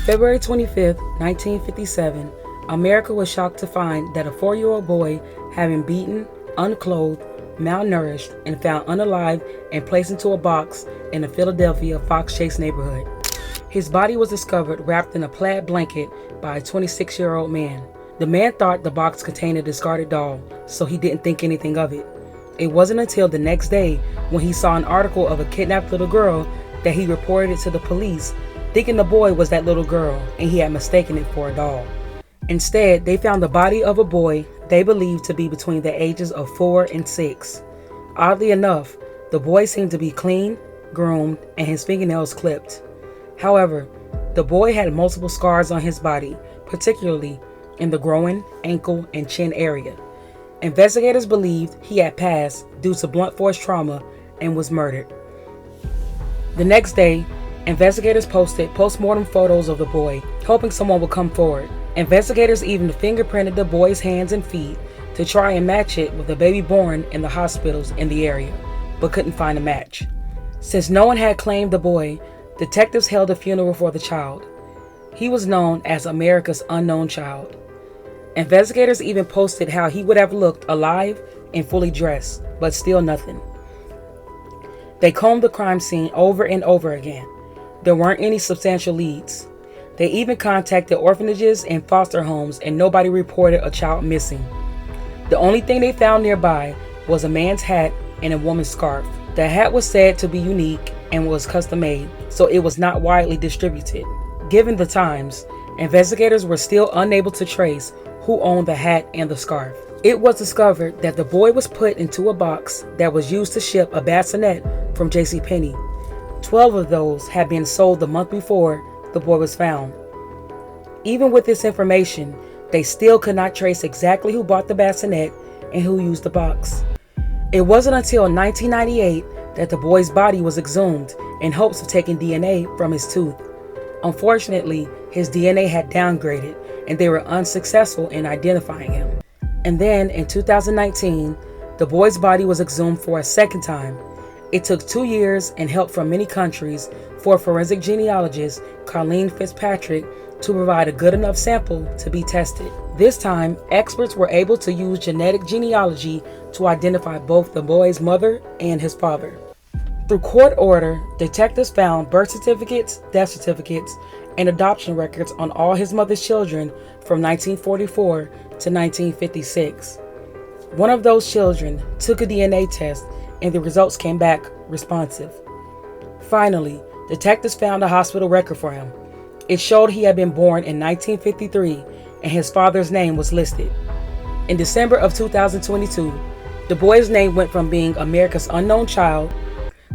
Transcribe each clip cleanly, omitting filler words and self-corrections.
February 25th, 1957, America was shocked to find that a 4-year-old boy had been beaten, unclothed, malnourished, and found unalive and placed into a box in the Philadelphia Fox Chase neighborhood. His body was discovered wrapped in a plaid blanket by a 26-year-old man. The man thought the box contained a discarded doll, so he didn't think anything of it. It wasn't until the next day when he saw an article of a kidnapped little girl that he reported it to the police, thinking the boy was that little girl and he had mistaken it for a doll. Instead, they found the body of a boy they believed to be between the ages of 4 and 6. Oddly enough, the boy seemed to be clean, groomed, and his fingernails clipped. However, the boy had multiple scars on his body, particularly in the groin, ankle, and chin area. Investigators believed he had passed due to blunt force trauma and was murdered. The next day, investigators posted post-mortem photos of the boy, hoping someone would come forward. Investigators even fingerprinted the boy's hands and feet to try and match it with a baby born in the hospitals in the area, but couldn't find a match. Since no one had claimed the boy, detectives held a funeral for the child. He was known as America's unknown child. Investigators even posted how he would have looked alive and fully dressed, but still nothing. They combed the crime scene over and over again. There weren't any substantial leads. They even contacted orphanages and foster homes, and nobody reported a child missing. The only thing they found nearby was a man's hat and a woman's scarf. The hat was said to be unique and was custom made, so it was not widely distributed. Given the times, investigators were still unable to trace who owned the hat and the scarf. It was discovered that the boy was put into a box that was used to ship a bassinet from jcpenny. 12 of those had been sold the month before the boy was found. Even with this information, they still could not trace exactly who bought the bassinet and who used the box. It wasn't until 1998 that the boy's body was exhumed in hopes of taking DNA from his tooth. Unfortunately, his DNA had downgraded and they were unsuccessful in identifying him. And then in 2019, the boy's body was exhumed for a second time. It took 2 years and help from many countries for forensic genealogist Colleen Fitzpatrick to provide a good enough sample to be tested. This time, experts were able to use genetic genealogy to identify both the boy's mother and his father. Through court order, detectives found birth certificates, death certificates, and adoption records on all his mother's children from 1944 to 1956. One of those children took a DNA test and the results came back responsive. Finally, detectives found a hospital record for him. It showed he had been born in 1953 and his father's name was listed. In December of 2022, the boy's name went from being America's unknown child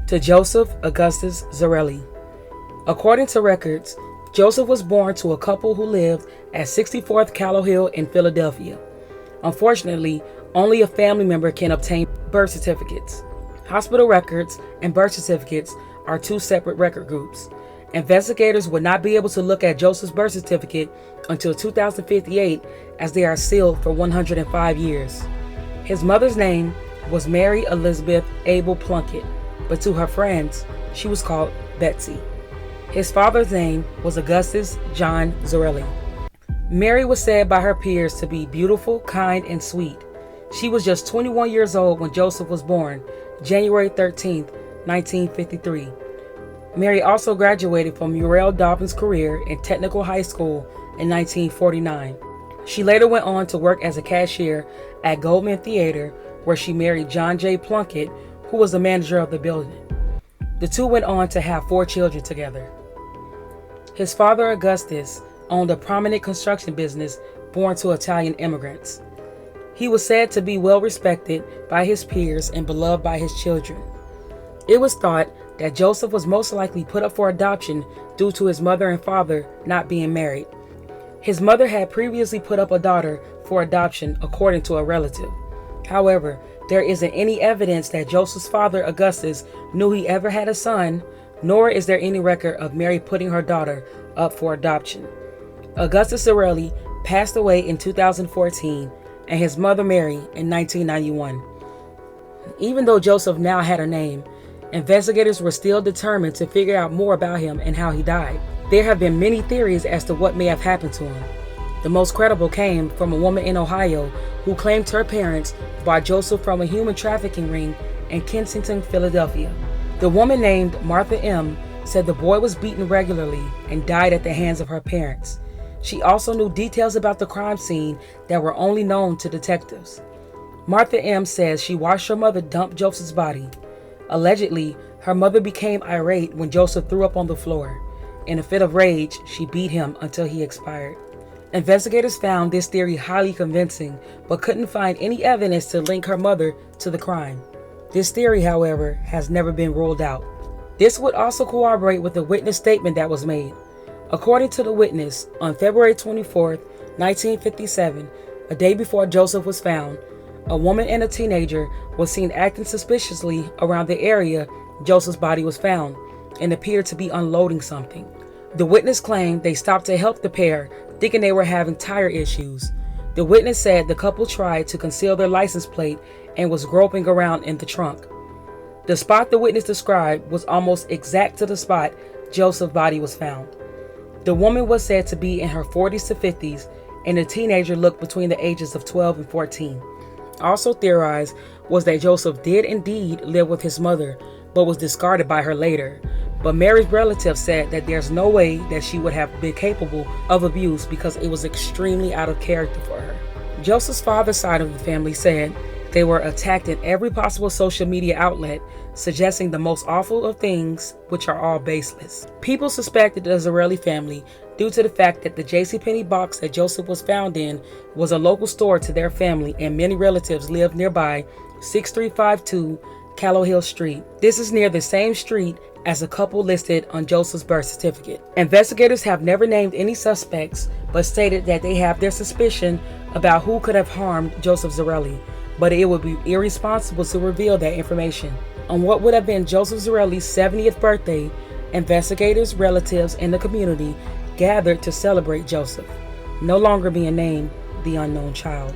to Josephaugustuszarelli. According to records, Joseph was born to a couple who lived at 64th Callow Hill in Philadelphia. Unfortunately, only a family member can obtain birth certificates. Hospital records and birth certificates are two separate record groups. Investigators would not be able to look at Joseph's birth certificate until 2058 as they are sealed for 105 years. His mother's name was Mary Elizabeth Abel Plunkett, but to her friends, she was called Betsy. His father's name was Augustus John Zarelli. Mary was said by her peers to be beautiful, kind, and sweet. She was just 21 years old when Joseph was born, January 13, 1953. Mary also graduated from Muriel Dobbins' career in Technical High School in 1949. She later went on to work as a cashier at Goldman Theater, where she married John J. Plunkett, who was the manager of the building. The two went on to have 4 children together. His father, Augustus, owned a prominent construction business born to Italian immigrants. He was said to be well respected by his peers and beloved by his children. It was thought that Joseph was most likely put up for adoption due to his mother and father not being married. His mother had previously put up a daughter for adoption, according to a relative. However, there isn't any evidence that Joseph's father, Augustus, knew he ever had a son, nor is there any record of Mary putting her daughter up for adoption. Augustus Zarelli passed away in 2014 and his mother Mary in 1991. Even though Joseph now had a name, investigators were still determined to figure out more about him and how he died. There have been many theories as to what may have happened to him. The most credible came from a woman in Ohio who claimed her parents bought Joseph from a human trafficking ring in Kensington, Philadelphia. The woman named Martha M. said the boy was beaten regularly and died at the hands of her parents. She also knew details about the crime scene that were only known to detectives. Martha M. says she watched her mother dump Joseph's body. Allegedly, her mother became irate when Joseph threw up on the floor. In a fit of rage, she beat him until he expired. Investigators found this theory highly convincing, but couldn't find any evidence to link her mother to the crime. This theory, however, has never been ruled out. This would also corroborate with the witness statement that was made. According to the witness, on February 24, 1957, a day before Joseph was found, a woman and a teenager was seen acting suspiciously around the area Joseph's body was found and appeared to be unloading something. The witness claimed they stopped to help the pair, thinking they were having tire issues. The witness said the couple tried to conceal their license plate and was groping around in the trunk. The spot the witness described was almost exact to the spot Joseph's body was found. The woman was said to be in her 40s to 50s, and the teenager looked between the ages of 12 and 14. Also theorized was that Joseph did indeed live with his mother, but was discarded by her later. But Mary's relatives said that there's no way that she would have been capable of abuse because it was extremely out of character for her. Joseph's father's side of the family said they were attacked in every possible social media outlet, suggesting the most awful of things, which are all baseless. People suspected the Zarelli family due to the fact that the jcpenny box that Joseph was found in was a local store to their family, and many relatives lived nearby 6352 Callow Hill Street. This is near the same street as a couple listed on Joseph's birth certificate. Investigators have never named any suspects, but stated that they have their suspicion about who could have harmed Joseph Zarelli, but it would be irresponsible to reveal that information. On what would have been Joseph Zarelli's 70th birthday, investigators, relatives, and the community gathered to celebrate Joseph, no longer being named the unknown child.